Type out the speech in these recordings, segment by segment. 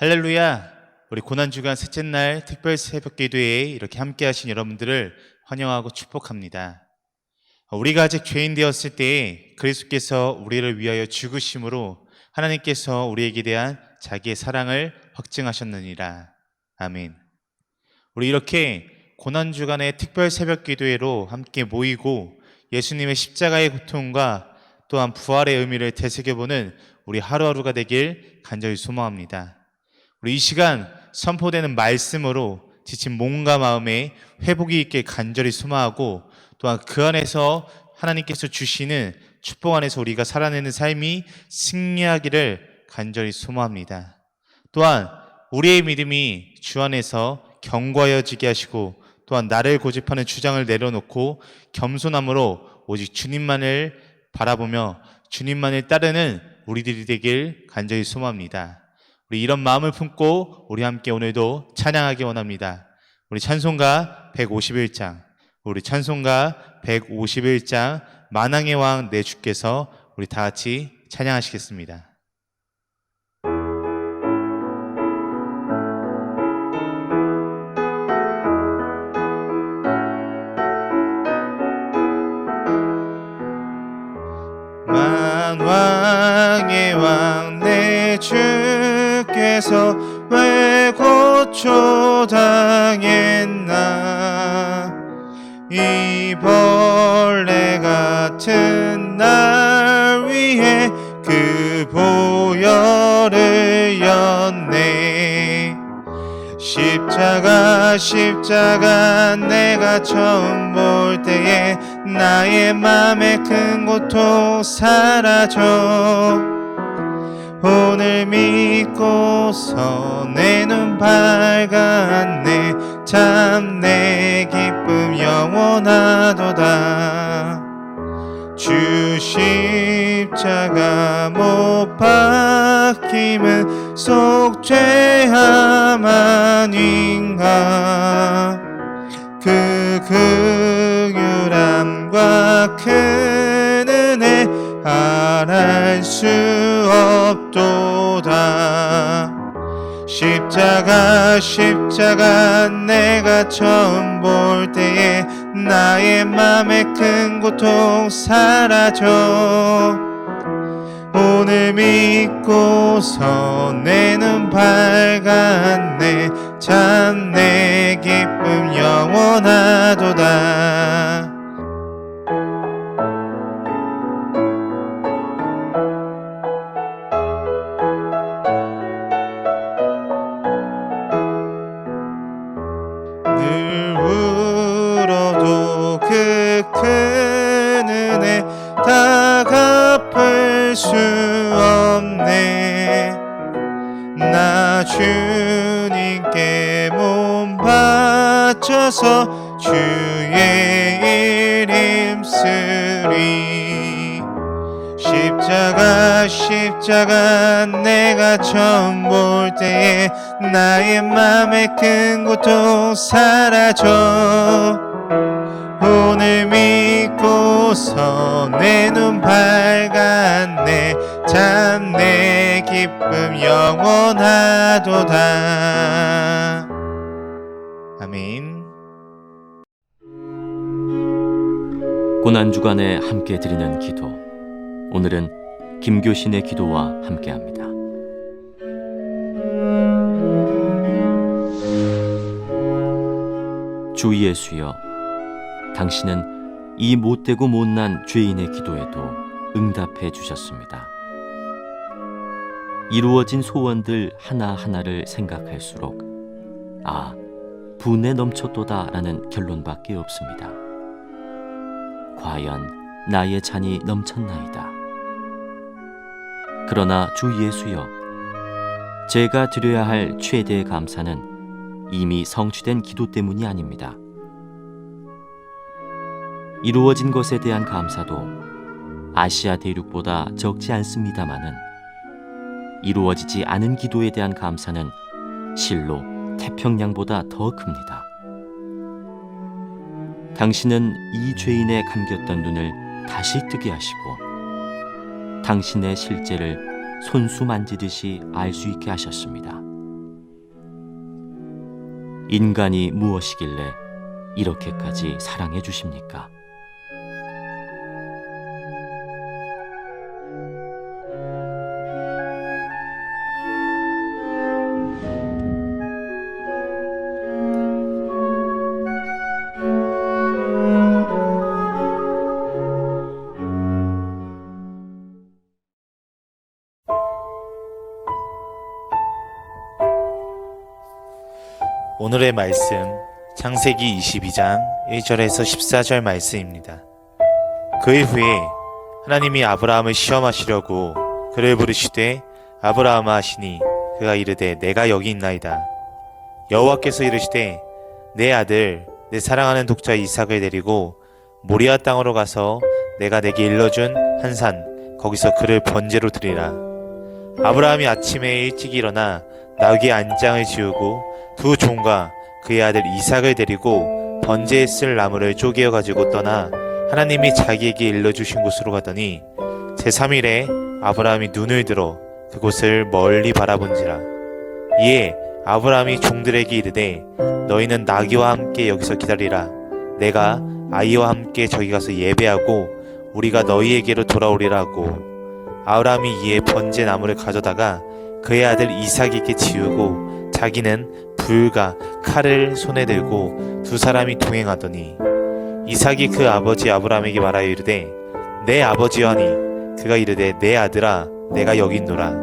할렐루야! 우리 고난주간 셋째 날 특별 새벽 기도회에 이렇게 함께 하신 여러분들을 환영하고 축복합니다. 우리가 아직 죄인 되었을 때에 그리스도께서 우리를 위하여 죽으심으로 하나님께서 우리에게 대한 자기의 사랑을 확증하셨느니라. 아멘. 우리 이렇게 고난주간의 특별 새벽 기도회로 함께 모이고 예수님의 십자가의 고통과 또한 부활의 의미를 되새겨보는 우리 하루하루가 되길 간절히 소망합니다. 우리 이 시간 선포되는 말씀으로 지친 몸과 마음에 회복이 있길 간절히 소망하고, 또한 그 안에서 하나님께서 주시는 축복 안에서 우리가 살아내는 삶이 승리하기를 간절히 소망합니다. 또한 우리의 믿음이 주 안에서 견고하여지게 하시고, 또한 나를 고집하는 주장을 내려놓고 겸손함으로 오직 주님만을 바라보며 주님만을 따르는 우리들이 되길 간절히 소망합니다. 우리 이런 마음을 품고 우리 함께 오늘도 찬양하기 원합니다. 우리 찬송가 151장, 우리 찬송가 151장 만왕의 왕 내 주께서 우리 다 같이 찬양하시겠습니다. 만왕의 왕 내 주께서 왜 고초당했나, 이 벌레 같은 날 위해 그 보혈을 였네. 십자가 내가 처음 볼 때에 나의 맘에 큰 고통 사라져. 오늘 믿고서 내 눈 밝았네. 참 내 기쁨 영원하도다. 주 십자가 못 박힘은 속죄함 아닌가. 그 긍휼함과 큰 은혜 말할 수 없도다. 십자가 내가 처음 볼 때에 나의 맘에 큰 고통 사라져. 오늘 믿고서 내 눈 밝았네. 참 내 기쁨 영원하도다. 늘 울어도 그 큰 은혜 다 갚을 수 없네. 나 주님께 몸 바쳐서 주의 일 힘쓰리. 십자가 내가 처음 볼 때에 나의 맘에 큰 고통 사라져. 오늘 믿고서 내 눈 밝았네. 참 내 기쁨 영원하도다. 아멘. 고난주간에 함께 드리는 기도, 오늘은 김교신의 기도와 함께합니다. 주 예수여, 당신은 이 못되고 못난 죄인의 기도에도 응답해 주셨습니다. 이루어진 소원들 하나하나를 생각할수록 분에 넘쳤도다라는 결론밖에 없습니다. 과연 나의 잔이 넘쳤나이다. 그러나 주 예수여, 제가 드려야 할 최대의 감사는 이미 성취된 기도 때문이 아닙니다. 이루어진 것에 대한 감사도 아시아 대륙보다 적지 않습니다마는, 이루어지지 않은 기도에 대한 감사는 실로 태평양보다 더 큽니다. 당신은 이 죄인의 감겼던 눈을 다시 뜨게 하시고, 당신의 실제를 손수 만지듯이 알 수 있게 하셨습니다. 인간이 무엇이길래 이렇게까지 사랑해 주십니까? 오늘의 말씀 창세기 22장 1절에서 14절 말씀입니다. 그 이후에 하나님이 아브라함을 시험하시려고 그를 부르시되 아브라함아 하시니 그가 이르되 내가 여기 있나이다. 여호와께서 이르시되 내 아들 내 사랑하는 독자 이삭을 데리고 모리아 땅으로 가서 내가 내게 일러준 한 산 거기서 그를 번제로 드리라. 아브라함이 아침에 일찍 일어나 나귀 안장을 지우고 두 종과 그의 아들 이삭을 데리고 번제에 쓸 나무를 쪼개어 가지고 떠나 하나님이 자기에게 일러주신 곳으로 가더니 제3일에 아브라함이 눈을 들어 그곳을 멀리 바라본지라. 이에 아브라함이 종들에게 이르되 너희는 나귀와 함께 여기서 기다리라. 내가 아이와 함께 저기 가서 예배하고 우리가 너희에게로 돌아오리라 하고, 아브라함이 이에 번제 나무를 가져다가 그의 아들 이삭에게 지우고 자기는 불과 칼을 손에 들고 두 사람이 동행하더니 이삭이 그 아버지 아브라함에게 말하여 이르되 내 아버지여 하니 그가 이르되 내 아들아 내가 여기 있노라.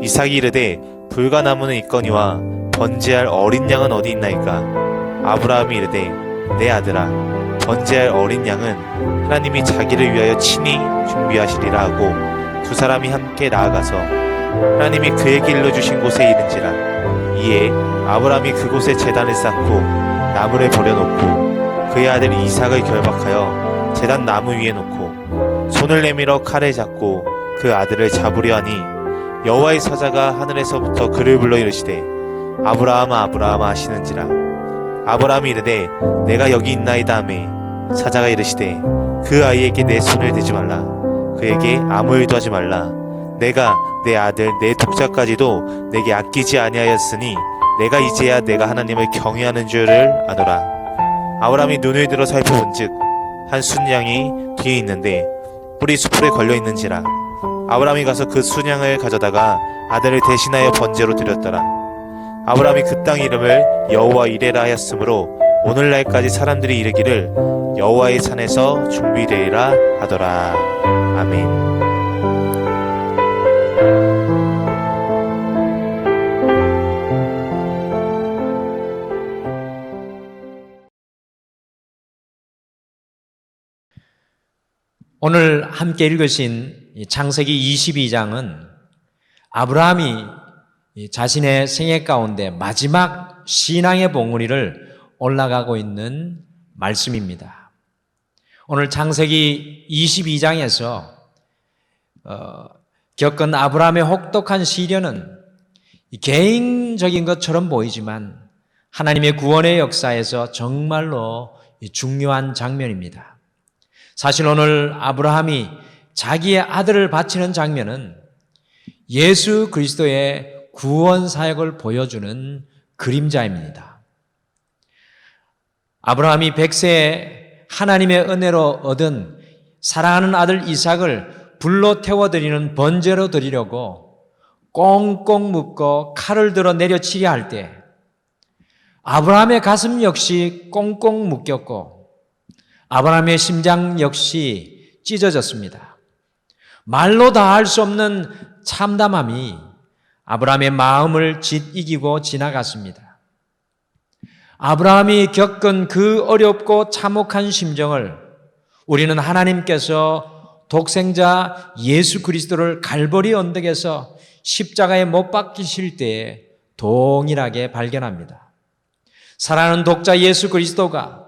이삭이 이르되 불과 나무는 있거니와 번제할 어린 양은 어디 있나이까. 아브라함이 이르되 내 아들아 번제할 어린 양은 하나님이 자기를 위하여 친히 준비하시리라 하고 두 사람이 함께 나아가서 하나님이 그에게 일러주신 곳에 이른지라. 이에 아브라함이 그곳에 제단을 쌓고 나무를 버려놓고 그의 아들 이삭을 결박하여 제단 나무 위에 놓고 손을 내밀어 칼을 잡고 그 아들을 잡으려 하니 여호와의 사자가 하늘에서부터 그를 불러 이르시되 아브라함아 아브라함아 하시는지라. 아브라함이 이르되 내가 여기 있나이다 하매 사자가 이르시되 그 아이에게 내 손을 대지 말라. 그에게 아무 일도 하지 말라. 내가 내 아들 내 독자까지도 내게 아끼지 아니하였으니 내가 이제야 내가 하나님을 경외하는 줄을 아노라. 아브라함이 눈을 들어 살펴본즉 한 순양이 뒤에 있는데 뿔이 수풀에 걸려 있는지라. 아브라함이 가서 그 순양을 가져다가 아들을 대신하여 번제로 드렸더라. 아브라함이 그 땅 이름을 여호와 이레라 하였으므로 오늘날까지 사람들이 이르기를 여호와의 산에서 준비되리라 하더라. 아멘. 오늘 함께 읽으신 창세기 22장은 아브라함이 자신의 생애 가운데 마지막 신앙의 봉우리를 올라가고 있는 말씀입니다. 오늘 창세기 22장에서 겪은 아브라함의 혹독한 시련은 개인적인 것처럼 보이지만 하나님의 구원의 역사에서 정말로 중요한 장면입니다. 사실 오늘 아브라함이 자기의 아들을 바치는 장면은 예수 그리스도의 구원 사역을 보여주는 그림자입니다. 아브라함이 100세에 하나님의 은혜로 얻은 사랑하는 아들 이삭을 불로 태워드리는 번제로 드리려고 꽁꽁 묶고 칼을 들어 내려치게 할 때 아브라함의 가슴 역시 꽁꽁 묶였고 아브라함의 심장 역시 찢어졌습니다. 말로 다 할 수 없는 참담함이 아브라함의 마음을 이기고 지나갔습니다. 아브라함이 겪은 그 어렵고 참혹한 심정을 우리는 하나님께서 독생자 예수 그리스도를 갈보리 언덕에서 십자가에 못 박히실 때에 동일하게 발견합니다. 사랑하는 독자 예수 그리스도가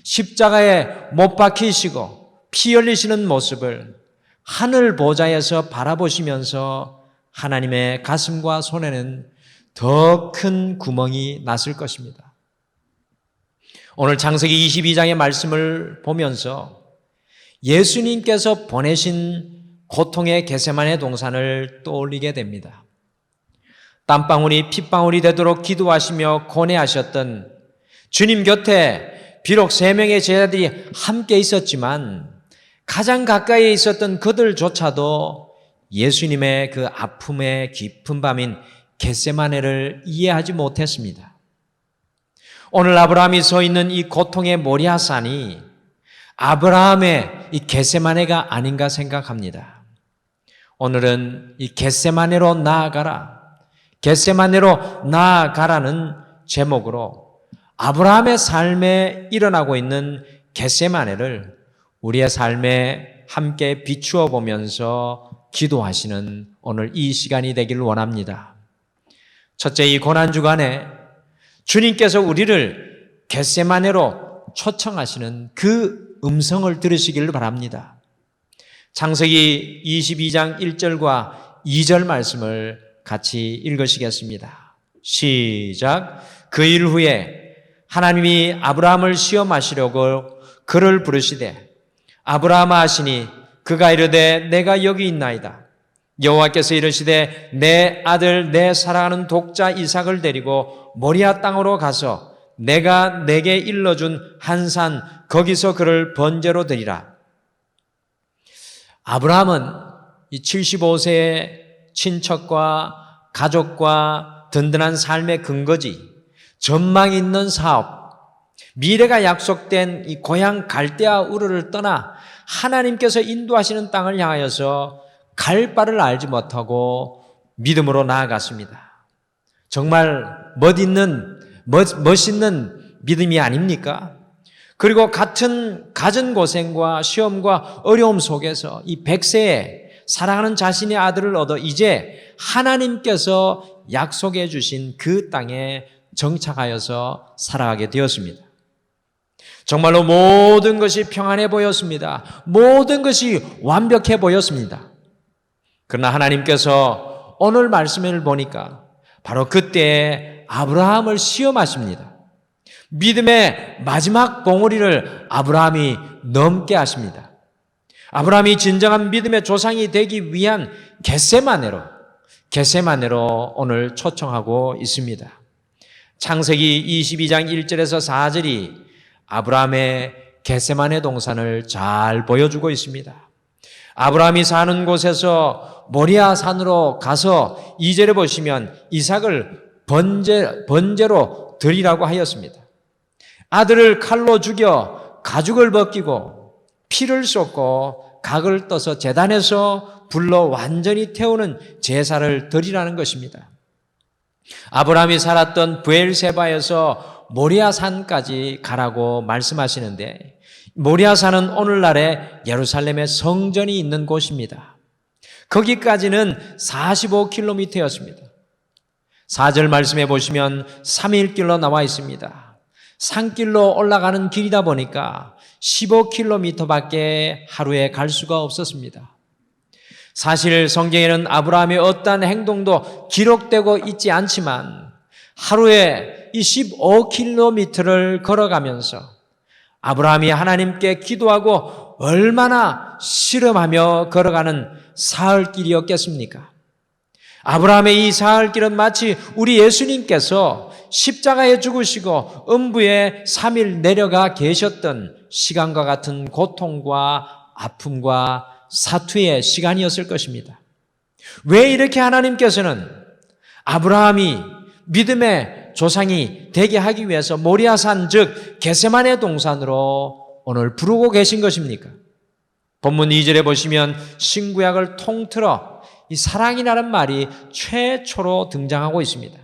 십자가에 못 박히시고 피 흘리시는 모습을 하늘 보좌에서 바라보시면서 하나님의 가슴과 손에는 더 큰 구멍이 났을 것입니다. 오늘 창세기 22장의 말씀을 보면서 예수님께서 보내신 고통의 겟세마네 동산을 떠올리게 됩니다. 땀방울이 핏방울이 되도록 기도하시며 고뇌하셨던 주님 곁에 비록 3명의 제자들이 함께 있었지만 가장 가까이에 있었던 그들조차도 예수님의 그 아픔의 깊은 밤인 겟세마네를 이해하지 못했습니다. 오늘 아브라함이 서 있는 이 고통의 모리아산이 아브라함의 이 겟세마네가 아닌가 생각합니다. 오늘은 이 겟세마네로 나아가라, 겟세마네로 나아가라는 제목으로 아브라함의 삶에 일어나고 있는 겟세마네를 우리의 삶에 함께 비추어 보면서 기도하시는 오늘 이 시간이 되기를 원합니다. 첫째, 이 고난주간에 주님께서 우리를 겟세마네로 초청하시는 그 음성을 들으시기를 바랍니다. 창세기 22장 1절과 2절 말씀을 같이 읽으시겠습니다. 시작. 그 일 후에 하나님이 아브라함을 시험하시려고 그를 부르시되 아브라함아 하시니 그가 이르되 내가 여기 있나이다. 여호와께서 이르시되 내 아들 내 사랑하는 독자 이삭을 데리고 모리아 땅으로 가서 내가 내게 일러준 한 산 거기서 그를 번제로 드리라. 아브라함은 이 75세의 친척과 가족과 든든한 삶의 근거지, 전망 있는 사업, 미래가 약속된 이 고향 갈대아 우르를 떠나 하나님께서 인도하시는 땅을 향하여서 갈 바를 알지 못하고 믿음으로 나아갔습니다. 정말 멋있는 믿음이 아닙니까? 그리고 같은 갖은 고생과 시험과 어려움 속에서 이 100세에 사랑하는 자신의 아들을 얻어 이제 하나님께서 약속해 주신 그 땅에 정착하여서 살아가게 되었습니다. 정말로 모든 것이 평안해 보였습니다. 모든 것이 완벽해 보였습니다. 그러나 하나님께서 오늘 말씀을 보니까 바로 그때 아브라함을 시험하십니다. 믿음의 마지막 봉우리를 아브라함이 넘게 하십니다. 아브라함이 진정한 믿음의 조상이 되기 위한 겟세마네로 오늘 초청하고 있습니다. 창세기 22장 1절에서 4절이 아브라함의 겟세마네 동산을 잘 보여주고 있습니다. 아브라함이 사는 곳에서 모리아 산으로 가서 2절에 보시면 이삭을 번제로 드리라고 하였습니다. 아들을 칼로 죽여 가죽을 벗기고 피를 쏟고 각을 떠서 제단에서 불러 완전히 태우는 제사를 드리라는 것입니다. 아브라함이 살았던 브엘세바에서 모리아산까지 가라고 말씀하시는데 모리아산은 오늘날의 예루살렘의 성전이 있는 곳입니다. 거기까지는 45km였습니다. 4절 말씀해 보시면 3일길로 나와 있습니다. 산길로 올라가는 길이다 보니까 15km밖에 하루에 갈 수가 없었습니다. 사실 성경에는 아브라함의 어떠한 행동도 기록되고 있지 않지만 하루에 이 15km를 걸어가면서 아브라함이 하나님께 기도하고 얼마나 씨름하며 걸어가는 사흘길이었겠습니까? 아브라함의 이 사흘길은 마치 우리 예수님께서 십자가에 죽으시고 음부에 3일 내려가 계셨던 시간과 같은 고통과 아픔과 사투의 시간이었을 것입니다. 왜 이렇게 하나님께서는 아브라함이 믿음의 조상이 되게 하기 위해서 모리아산 즉 겟세마네 동산으로 오늘 부르고 계신 것입니까? 본문 2절에 보시면 신구약을 통틀어 이 사랑이라는 말이 최초로 등장하고 있습니다.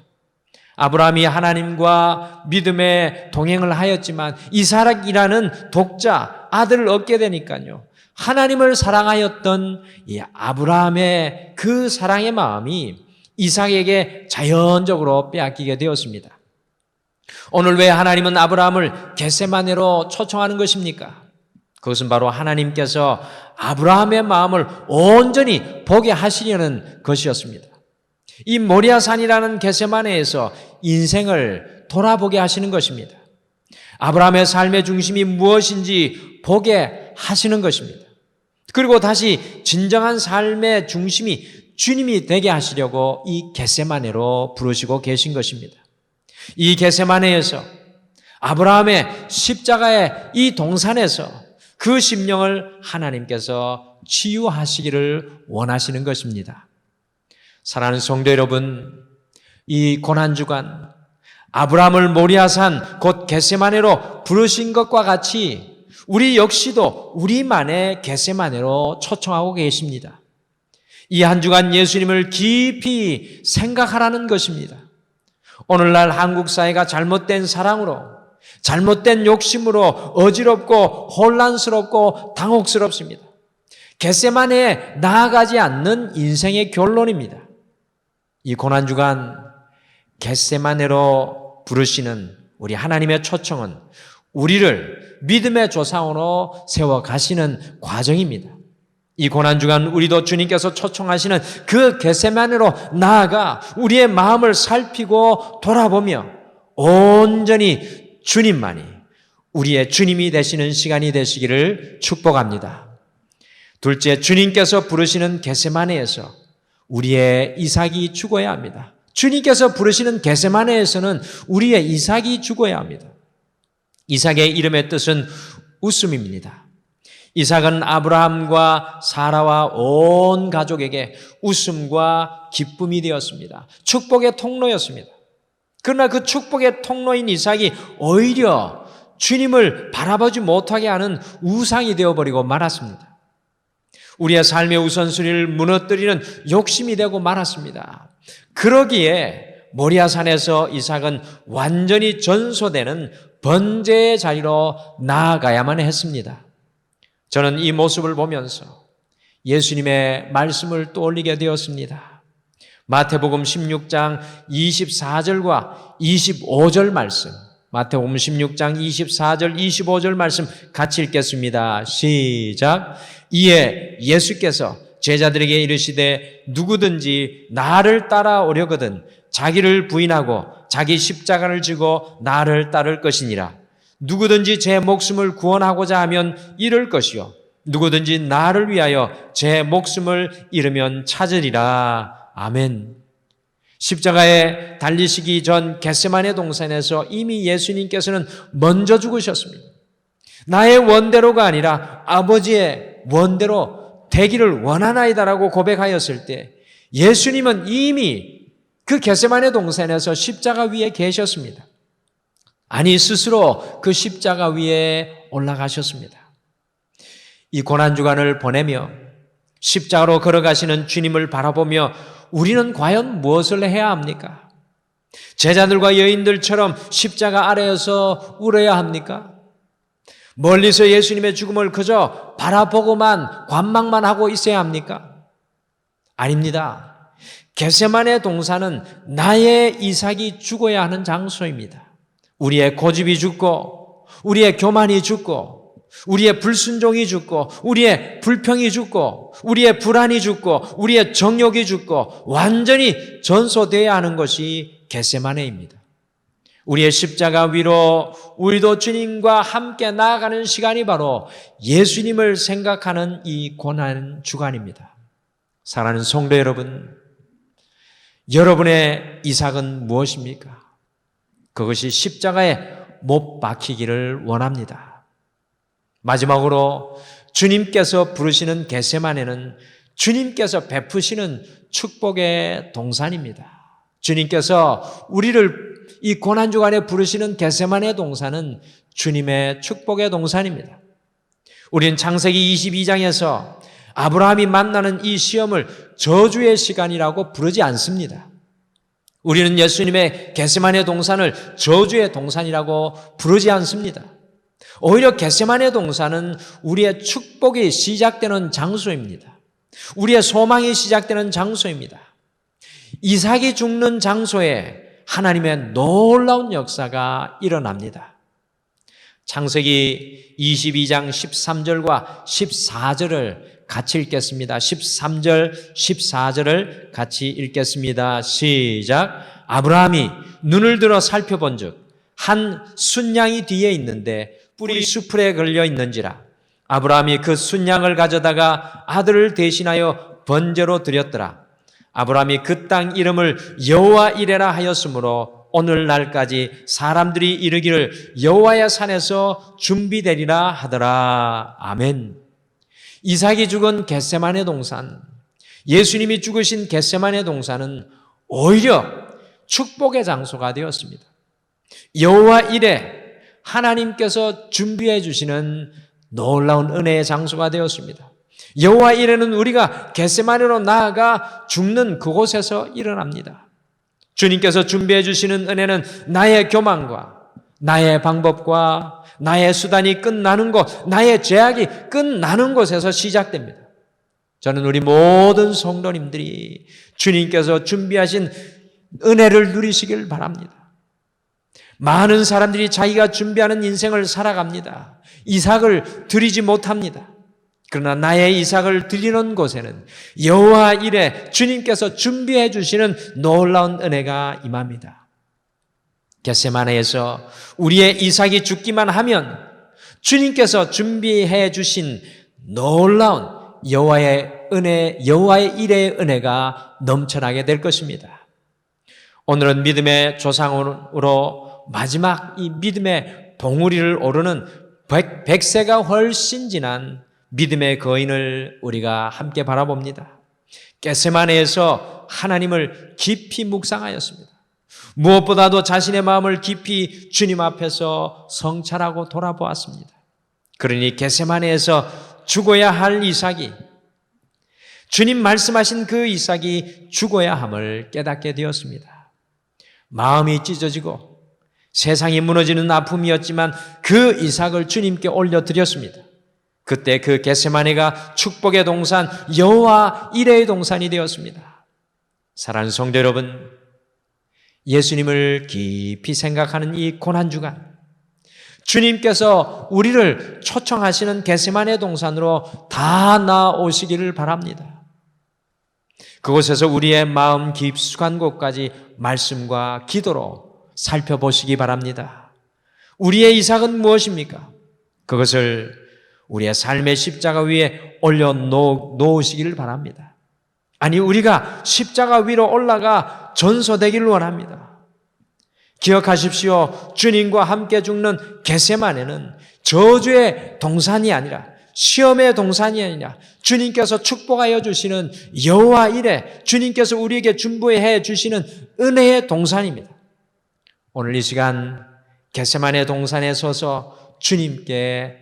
아브라함이 하나님과 믿음의 동행을 하였지만 이삭이라는 독자 아들을 얻게 되니까요. 하나님을 사랑하였던 이 아브라함의 그 사랑의 마음이 이삭에게 자연적으로 빼앗기게 되었습니다. 오늘 왜 하나님은 아브라함을 겟세마네로 초청하는 것입니까? 그것은 바로 하나님께서 아브라함의 마음을 온전히 보게 하시려는 것이었습니다. 이 모리아산이라는 겟세마네에서 인생을 돌아보게 하시는 것입니다. 아브라함의 삶의 중심이 무엇인지 보게 하시는 것입니다. 그리고 다시 진정한 삶의 중심이 주님이 되게 하시려고 이 겟세마네로 부르시고 계신 것입니다. 이 겟세마네에서 아브라함의 십자가의 이 동산에서 그 심령을 하나님께서 치유하시기를 원하시는 것입니다. 사랑하는 성도 여러분, 이 고난주간 아브라함을 모리아산 곧 겟세마네로 부르신 것과 같이 우리 역시도 우리만의 겟세마네로 초청하고 계십니다. 이 한 주간 예수님을 깊이 생각하라는 것입니다. 오늘날 한국 사회가 잘못된 사랑으로, 잘못된 욕심으로 어지럽고 혼란스럽고 당혹스럽습니다. 겟세마네에 나아가지 않는 인생의 결론입니다. 이 고난주간 겟세마네로 부르시는 우리 하나님의 초청은 우리를 믿음의 조상으로 세워가시는 과정입니다. 이 고난주간 우리도 주님께서 초청하시는 그 겟세마네로 나아가 우리의 마음을 살피고 돌아보며 온전히 주님만이 우리의 주님이 되시는 시간이 되시기를 축복합니다. 둘째, 주님께서 부르시는 겟세마네에서 우리의 이삭이 죽어야 합니다. 주님께서 부르시는 겟세마네에서는 우리의 이삭이 죽어야 합니다. 이삭의 이름의 뜻은 웃음입니다. 이삭은 아브라함과 사라와 온 가족에게 웃음과 기쁨이 되었습니다. 축복의 통로였습니다. 그러나 그 축복의 통로인 이삭이 오히려 주님을 바라보지 못하게 하는 우상이 되어버리고 말았습니다. 우리의 삶의 우선순위를 무너뜨리는 욕심이 되고 말았습니다. 그러기에 모리아산에서 이삭은 완전히 전소되는 번제의 자리로 나아가야만 했습니다. 저는 이 모습을 보면서 예수님의 말씀을 떠올리게 되었습니다. 마태복음 16장 24절과 25절 말씀, 마태복음 16장 24절 25절 말씀 같이 읽겠습니다. 시작. 이에 예수께서 제자들에게 이르시되 누구든지 나를 따라오려거든 자기를 부인하고 자기 십자가를 지고 나를 따를 것이니라. 누구든지 제 목숨을 구원하고자 하면 잃을 것이요 누구든지 나를 위하여 제 목숨을 잃으면 찾으리라. 아멘. 십자가에 달리시기 전 겟세마네 동산에서 이미 예수님께서는 먼저 죽으셨습니다. 나의 원대로가 아니라 아버지의 원대로 되기를 원하나이다라고 고백하였을 때 예수님은 이미 그 겟세마네 동산에서 십자가 위에 계셨습니다. 아니 스스로 그 십자가 위에 올라가셨습니다. 이 고난주간을 보내며 십자가로 걸어가시는 주님을 바라보며 우리는 과연 무엇을 해야 합니까? 제자들과 여인들처럼 십자가 아래에서 울어야 합니까? 멀리서 예수님의 죽음을 그저 바라보고만 관망만 하고 있어야 합니까? 아닙니다. 겟세마네 동산은 나의 이삭이 죽어야 하는 장소입니다. 우리의 고집이 죽고 우리의 교만이 죽고 우리의 불순종이 죽고 우리의 불평이 죽고 우리의 불안이 죽고 우리의 정욕이 죽고 완전히 전소되어야 하는 것이 겟세마네입니다. 우리의 십자가 위로 우리도 주님과 함께 나아가는 시간이 바로 예수님을 생각하는 이 고난 주간입니다. 사랑하는 성도 여러분, 여러분의 이삭은 무엇입니까? 그것이 십자가에 못 박히기를 원합니다. 마지막으로 주님께서 부르시는 겟세마네는 주님께서 베푸시는 축복의 동산입니다. 주님께서 우리를 이 고난주간에 부르시는 겟세마네 동산은 주님의 축복의 동산입니다. 우리는 창세기 22장에서 아브라함이 만나는 이 시험을 저주의 시간이라고 부르지 않습니다. 우리는 예수님의 겟세마네 동산을 저주의 동산이라고 부르지 않습니다. 오히려 겟세마네 동산은 우리의 축복이 시작되는 장소입니다. 우리의 소망이 시작되는 장소입니다. 이삭이 죽는 장소에 하나님의 놀라운 역사가 일어납니다. 창세기 22장 13절과 14절을 같이 읽겠습니다. 13절, 14절을 같이 읽겠습니다. 시작. 아브라함이 눈을 들어 살펴본즉 한 순양이 뒤에 있는데 뿔이 수풀에 걸려 있는지라. 아브라함이 그 순양을 가져다가 아들을 대신하여 번제로 드렸더라. 아브라함이 그 땅 이름을 여호와 이레라 하였으므로 오늘날까지 사람들이 이르기를 여호와의 산에서 준비되리라 하더라. 아멘. 이삭이 죽은 겟세마네 동산, 예수님이 죽으신 겟세마네 동산은 오히려 축복의 장소가 되었습니다. 여호와 일에 하나님께서 준비해 주시는 놀라운 은혜의 장소가 되었습니다. 여호와 일에는 우리가 겟세마네로 나아가 죽는 그곳에서 일어납니다. 주님께서 준비해 주시는 은혜는 나의 교만과 나의 방법과 나의 수단이 끝나는 곳, 나의 죄악이 끝나는 곳에서 시작됩니다. 저는 우리 모든 성도님들이 주님께서 준비하신 은혜를 누리시길 바랍니다. 많은 사람들이 자기가 준비하는 인생을 살아갑니다. 이삭을 드리지 못합니다. 그러나 나의 이삭을 드리는 곳에는 여호와 일에 주님께서 준비해 주시는 놀라운 은혜가 임합니다. 겟세마네에서 우리의 이삭이 죽기만 하면 주님께서 준비해 주신 놀라운 여호와의 은혜, 여호와의 일의 은혜가 넘쳐나게 될 것입니다. 오늘은 믿음의 조상으로 마지막 이 믿음의 봉우리를 오르는 100세가 훨씬 지난 믿음의 거인을 우리가 함께 바라봅니다. 겟세마네에서 하나님을 깊이 묵상하였습니다. 무엇보다도 자신의 마음을 깊이 주님 앞에서 성찰하고 돌아보았습니다. 그러니 겟세마네에서 죽어야 할 이삭이, 주님 말씀하신 그 이삭이 죽어야 함을 깨닫게 되었습니다. 마음이 찢어지고 세상이 무너지는 아픔이었지만 그 이삭을 주님께 올려드렸습니다. 그때 그 겟세마네가 축복의 동산, 여호와 일의 동산이 되었습니다. 사랑하는 성도 여러분, 예수님을 깊이 생각하는 이 고난주간, 주님께서 우리를 초청하시는 겟세마네 동산으로 다 나오시기를 바랍니다. 그곳에서 우리의 마음 깊숙한 곳까지 말씀과 기도로 살펴보시기 바랍니다. 우리의 이삭은 무엇입니까? 그것을 우리의 삶의 십자가 위에 올려놓으시기를 바랍니다. 아니, 우리가 십자가 위로 올라가 전소되기를 원합니다. 기억하십시오. 주님과 함께 죽는 겟세마네는 저주의 동산이 아니라, 시험의 동산이 아니라 주님께서 축복하여 주시는 여호와 일에 주님께서 우리에게 준비해 주시는 은혜의 동산입니다. 오늘 이 시간 겟세마네 동산에 서서 주님께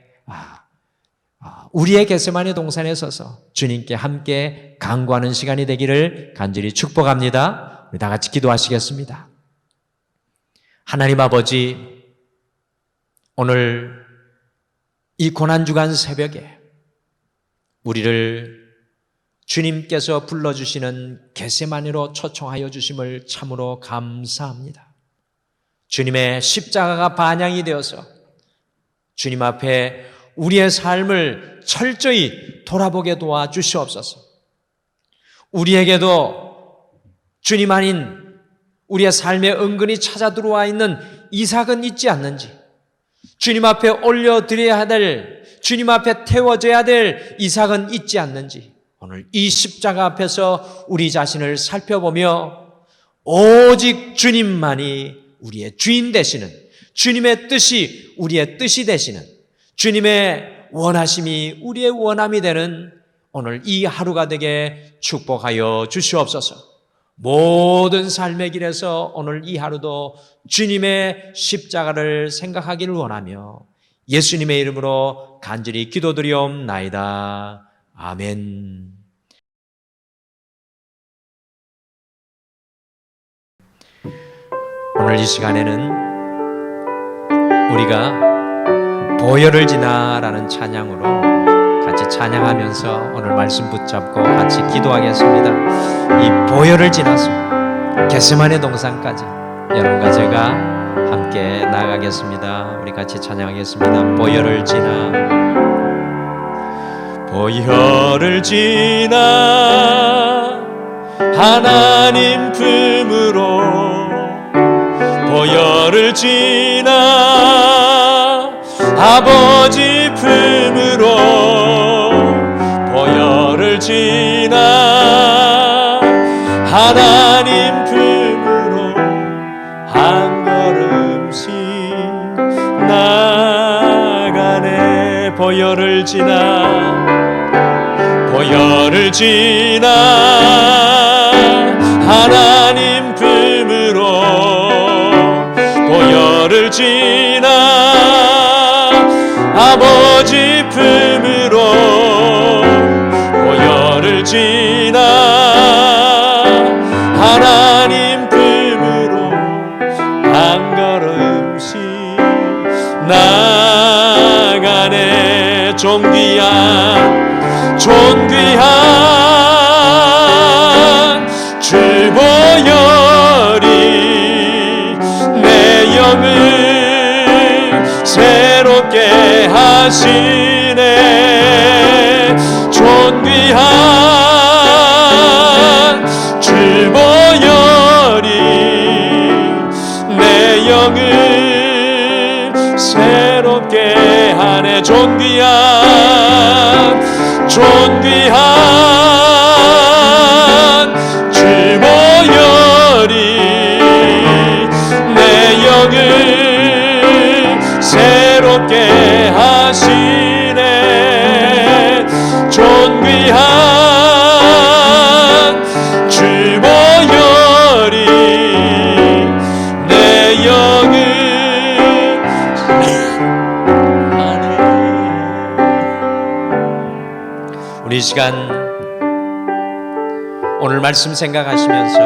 우리의 겟세마네 동산에 서서 주님께 함께 간구하는 시간이 되기를 간절히 축복합니다. 우리 다 같이 기도하시겠습니다. 하나님 아버지, 오늘 이 고난주간 새벽에 우리를 주님께서 불러주시는 겟세마네로 초청하여 주심을 참으로 감사합니다. 주님의 십자가가 반향이 되어서 주님 앞에 우리의 삶을 철저히 돌아보게 도와주시옵소서. 우리에게도 주님 아닌 우리의 삶에 은근히 찾아 들어와 있는 이삭은 있지 않는지, 주님 앞에 올려드려야 될, 주님 앞에 태워져야 될 이삭은 있지 않는지, 오늘 이 십자가 앞에서 우리 자신을 살펴보며 오직 주님만이 우리의 주인 되시는, 주님의 뜻이 우리의 뜻이 되시는, 주님의 원하심이 우리의 원함이 되는 오늘 이 하루가 되게 축복하여 주시옵소서. 모든 삶의 길에서 오늘 이 하루도 주님의 십자가를 생각하기를 원하며 예수님의 이름으로 간절히 기도드리옵나이다. 아멘. 오늘 이 시간에는 우리가 보혈을 지나라는 찬양으로 같이 찬양하면서 오늘 말씀 붙잡고 같이 기도하겠습니다. 이 보혈을 지나서 겟세마네 동산까지 여러분과 제가 함께 나아가겠습니다. 우리 같이 찬양하겠습니다. 보혈을 지나, 보혈을 지나 하나님 품으로, 보혈을 지나 아버지 품으로, 보혈을 지나 하나님 품으로 보혈을 지나 하나님 품으로 보혈을 지나 아버지 품으로 보혈을 지나 하나님 품으로 한 걸음씩 나가네. 존귀한 주 보혈이 내 영을 새롭게 하시네. 존귀한 주 보혈이 내 영을 새롭게 하네. 존귀한 주 보혈이 내 영을 새롭게 하시네. 존귀한 주 보혈이 내 영을 하네. 우리 이 시간 오늘 말씀 생각하시면서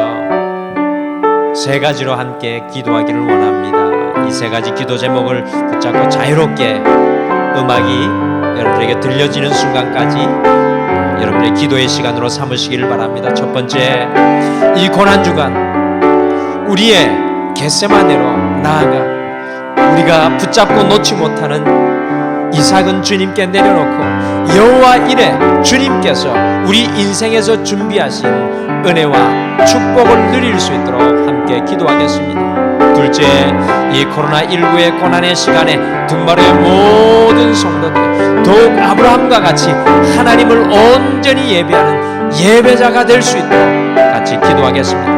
세 가지로 함께 기도하기를 원합니다. 이 세 가지 기도 제목을 붙잡고 자유롭게 음악이 여러분들에게 들려지는 순간까지 여러분의 기도의 시간으로 삼으시기를 바랍니다. 첫 번째, 이 고난주간 우리의 겟세마네로 나아가 우리가 붙잡고 놓지 못하는 이삭은 주님께 내려놓고 여호와 이레 주님께서 우리 인생에서 준비하신 은혜와 축복을 누릴 수 있도록 함께 기도하겠습니다. 둘째, 이 코로나19의 고난의 시간에 등마루의 모든 성도들 더욱 아브라함과 같이 하나님을 온전히 예배하는 예배자가 될 수 있도록 같이 기도하겠습니다.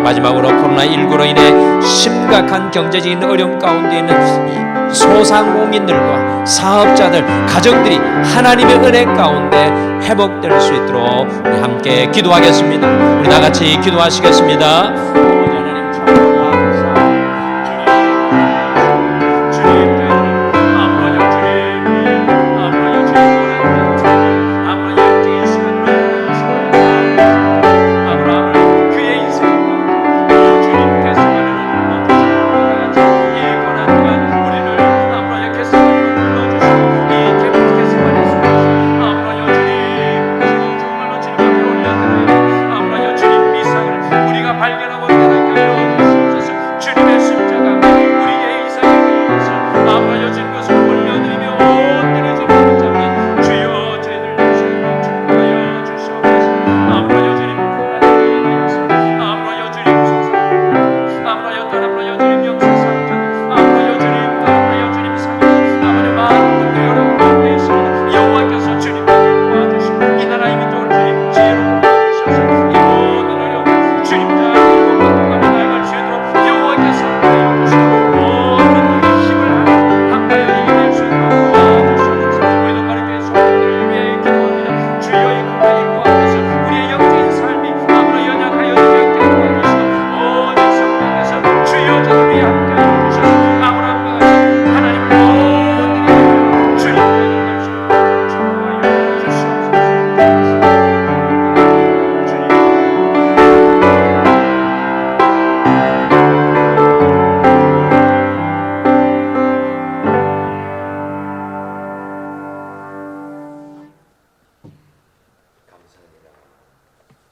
마지막으로 코로나19로 인해 심각한 경제적인 어려움 가운데 있는 소상공인들과 사업자들, 가정들이 하나님의 은혜 가운데 회복될 수 있도록 우리 함께 기도하겠습니다. 우리 다 같이 기도하시겠습니다.